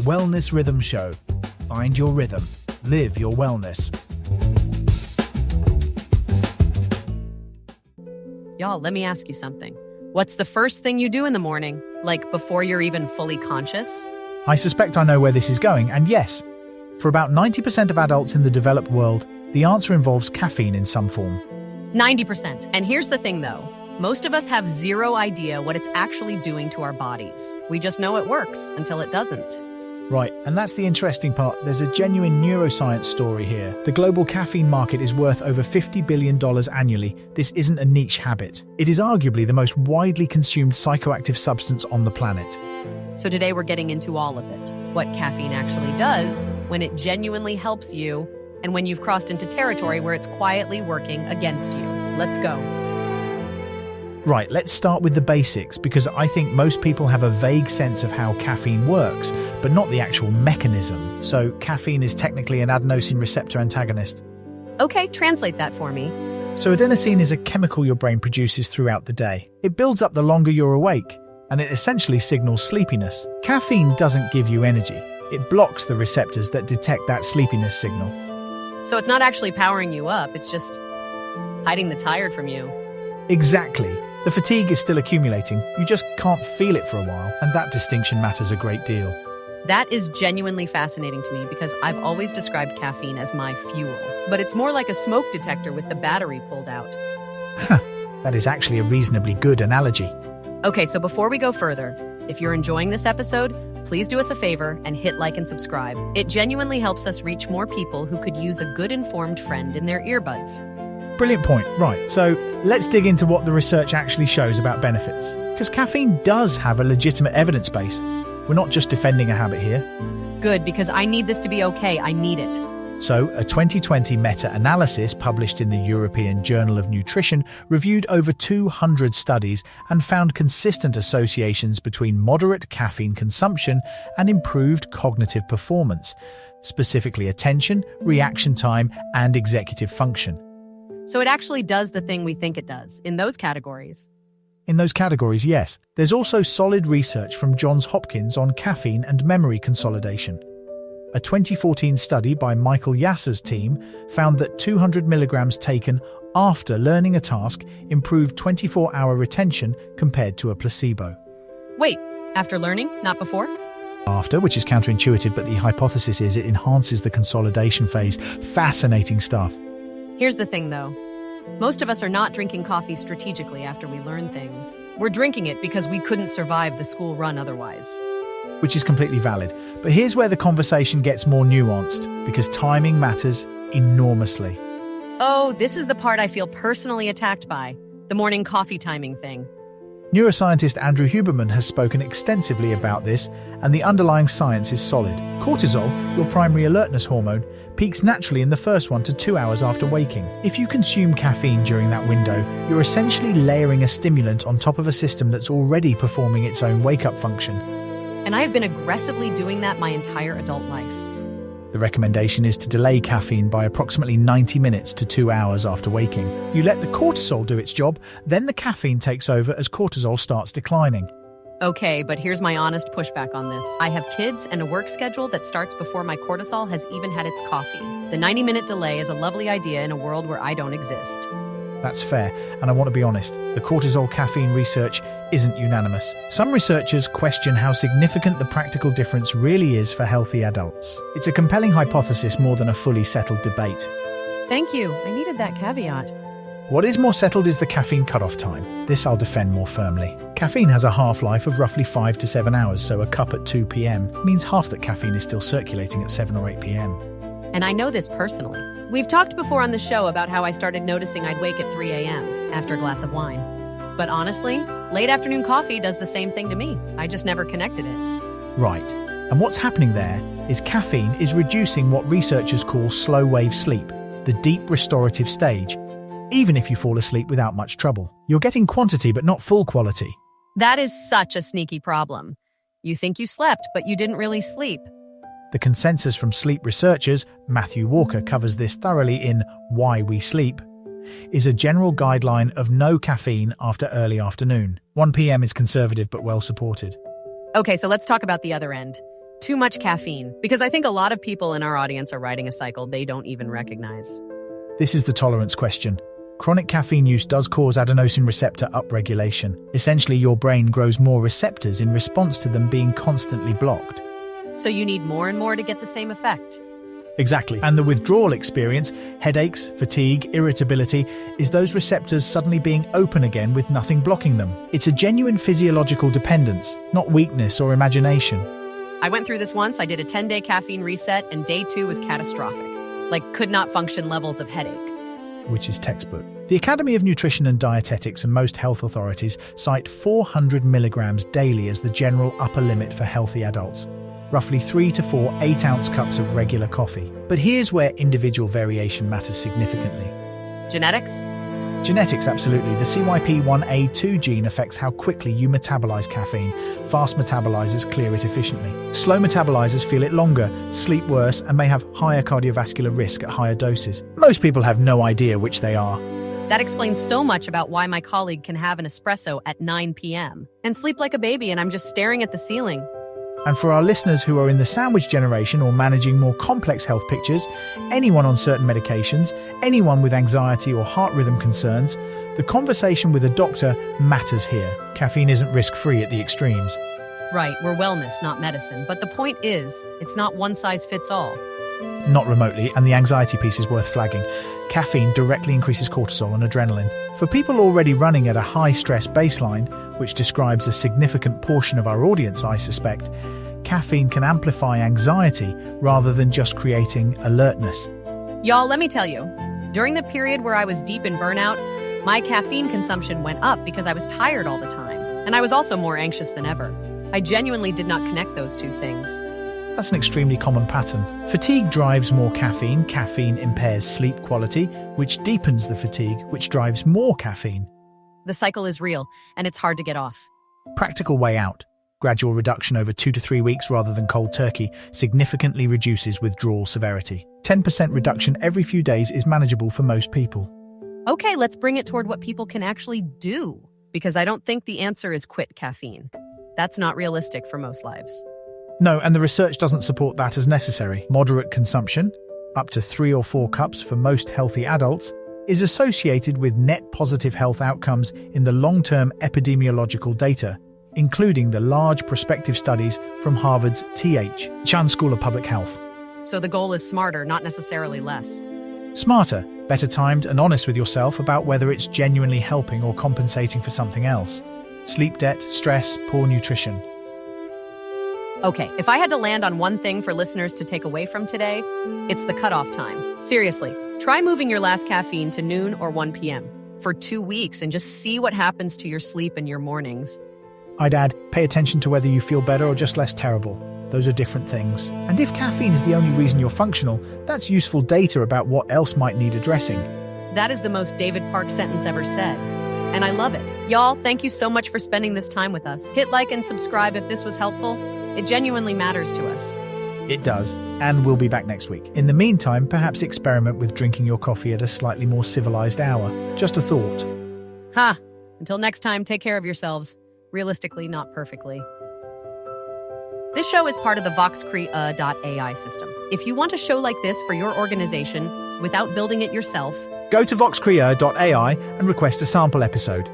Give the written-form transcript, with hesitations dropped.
Wellness Rhythm Show. Find your rhythm. Live your wellness. Y'all, let me ask you something. What's the first thing you do in the morning, like before you're even fully conscious? I suspect I know where this is going, and yes, for about 90% of adults in the developed world, the answer involves caffeine in some form. 90%. And here's the thing though. Most of us have zero idea what it's actually doing to our bodies. We just know it works until it doesn't. Right, and that's the interesting part. There's a genuine neuroscience story here. The global caffeine market is worth over $50 billion annually. This isn't a niche habit. It is arguably the most widely consumed psychoactive substance on the planet. So today we're getting into all of it. What caffeine actually does, when it genuinely helps you, and when you've crossed into territory where it's quietly working against you. Let's go. Right, let's start with the basics, because I think most people have a vague sense of how caffeine works, but not the actual mechanism. So caffeine is technically an adenosine receptor antagonist. Okay, translate that for me. So adenosine is a chemical your brain produces throughout the day. It builds up the longer you're awake, and it essentially signals sleepiness. Caffeine doesn't give you energy. It blocks the receptors that detect that sleepiness signal. So it's not actually powering you up, it's just hiding the tired from you. Exactly. The fatigue is still accumulating. You just can't feel it for a while, and that distinction matters a great deal. That is genuinely fascinating to me because I've always described caffeine as my fuel, but it's more like a smoke detector with the battery pulled out. That is actually a reasonably good analogy. Okay, so before we go further, if you're enjoying this episode, please do us a favor and hit like and subscribe. It genuinely helps us reach more people who could use a good informed friend in their earbuds. Brilliant point. Right, so let's dig into what the research actually shows about benefits. Because caffeine does have a legitimate evidence base. We're not just defending a habit here. Good, because I need this to be okay. I need it. So, a 2020 meta-analysis published in the European Journal of Nutrition reviewed over 200 studies and found consistent associations between moderate caffeine consumption and improved cognitive performance, specifically attention, reaction time, and executive function. So it actually does the thing we think it does, in those categories. In those categories, yes. There's also solid research from Johns Hopkins on caffeine and memory consolidation. A 2014 study by Michael Yasser's team found that 200 milligrams taken after learning a task improved 24-hour retention compared to a placebo. Wait, after learning, not before? After, which is counterintuitive, but the hypothesis is it enhances the consolidation phase. Fascinating stuff. Here's the thing, though. Most of us are not drinking coffee strategically after we learn things. We're drinking it because we couldn't survive the school run otherwise. Which is completely valid. But here's where the conversation gets more nuanced, because timing matters enormously. Oh, this is the part I feel personally attacked by. The morning coffee timing thing. Neuroscientist Andrew Huberman has spoken extensively about this, and the underlying science is solid. Cortisol, your primary alertness hormone, peaks naturally in the first 1 to 2 hours after waking. If you consume caffeine during that window, you're essentially layering a stimulant on top of a system that's already performing its own wake-up function. And I've been aggressively doing that my entire adult life. The recommendation is to delay caffeine by approximately 90 minutes to 2 hours after waking. You let the cortisol do its job, then the caffeine takes over as cortisol starts declining. Okay, but here's my honest pushback on this. I have kids and a work schedule that starts before my cortisol has even had its coffee. The 90-minute delay is a lovely idea in a world where I don't exist. That's fair, and I want to be honest, the cortisol caffeine research isn't unanimous. Some researchers question how significant the practical difference really is for healthy adults. It's a compelling hypothesis more than a fully settled debate. Thank you. I needed that caveat. What is more settled is the caffeine cutoff time. This I'll defend more firmly. Caffeine has a half-life of roughly 5 to 7 hours, so a cup at 2 p.m. means half that caffeine is still circulating at 7 or 8 p.m. And I know this personally. We've talked before on the show about how I started noticing I'd wake at 3 a.m. after a glass of wine. But honestly, late afternoon coffee does the same thing to me. I just never connected it. Right. And what's happening there is caffeine is reducing what researchers call slow-wave sleep, the deep restorative stage, even if you fall asleep without much trouble. You're getting quantity but not full quality. That is such a sneaky problem. You think you slept, but you didn't really sleep. The consensus from sleep researchers, Matthew Walker covers this thoroughly in Why We Sleep, is a general guideline of no caffeine after early afternoon. 1 p.m. is conservative but well supported. Okay, so let's talk about the other end. Too much caffeine, because I think a lot of people in our audience are riding a cycle they don't even recognize. This is the tolerance question. Chronic caffeine use does cause adenosine receptor upregulation. Essentially, your brain grows more receptors in response to them being constantly blocked. So you need more and more to get the same effect. Exactly. And the withdrawal experience, headaches, fatigue, irritability, is those receptors suddenly being open again with nothing blocking them. It's a genuine physiological dependence, not weakness or imagination. I went through this once. I did a 10-day caffeine reset, and day 2 was catastrophic. Like, could not function levels of headache. Which is textbook. The Academy of Nutrition and Dietetics and most health authorities cite 400 milligrams daily as the general upper limit for healthy adults. Roughly 3 to 4 8-ounce cups of regular coffee. But here's where individual variation matters significantly. Genetics? Genetics, absolutely. The CYP1A2 gene affects how quickly you metabolize caffeine. Fast metabolizers clear it efficiently. Slow metabolizers feel it longer, sleep worse, and may have higher cardiovascular risk at higher doses. Most people have no idea which they are. That explains so much about why my colleague can have an espresso at 9 p.m. and sleep like a baby, and I'm just staring at the ceiling. And for our listeners who are in the sandwich generation or managing more complex health pictures, anyone on certain medications, anyone with anxiety or heart rhythm concerns, the conversation with a doctor matters here. Caffeine isn't risk-free at the extremes. Right, we're wellness, not medicine. But the point is, it's not one size fits all. Not remotely, and the anxiety piece is worth flagging. Caffeine directly increases cortisol and adrenaline. For people already running at a high-stress baseline, which describes a significant portion of our audience, I suspect, caffeine can amplify anxiety rather than just creating alertness. Y'all, let me tell you, during the period where I was deep in burnout, my caffeine consumption went up because I was tired all the time, and I was also more anxious than ever. I genuinely did not connect those two things. That's an extremely common pattern. Fatigue drives more caffeine. Caffeine impairs sleep quality, which deepens the fatigue, which drives more caffeine. The cycle is real, and it's hard to get off. Practical way out. Gradual reduction over 2 to 3 weeks rather than cold turkey significantly reduces withdrawal severity. 10% reduction every few days is manageable for most people. Okay, let's bring it toward what people can actually do, because I don't think the answer is quit caffeine. That's not realistic for most lives. No, and the research doesn't support that as necessary. Moderate consumption, up to 3 or 4 cups for most healthy adults, is associated with net positive health outcomes in the long-term epidemiological data, including the large prospective studies from Harvard's T.H. Chan School of Public Health. So the goal is smarter, not necessarily less. Smarter, better timed and honest with yourself about whether it's genuinely helping or compensating for something else. Sleep debt, stress, poor nutrition. Okay, if I had to land on one thing for listeners to take away from today, it's the cutoff time. Seriously, try moving your last caffeine to noon or 1 p.m. for 2 weeks and just see what happens to your sleep and your mornings. I'd add, pay attention to whether you feel better or just less terrible. Those are different things. And if caffeine is the only reason you're functional, that's useful data about what else might need addressing. That is the most David Park sentence ever said. And I love it. Y'all, thank you so much for spending this time with us. Hit like and subscribe if this was helpful. It genuinely matters to us. It does, and we'll be back next week. In the meantime, perhaps experiment with drinking your coffee at a slightly more civilized hour. Just a thought. Ha! Until next time, take care of yourselves. Realistically, not perfectly. This show is part of the VoxCrea.ai system. If you want a show like this for your organization without building it yourself, go to voxcrea.ai and request a sample episode.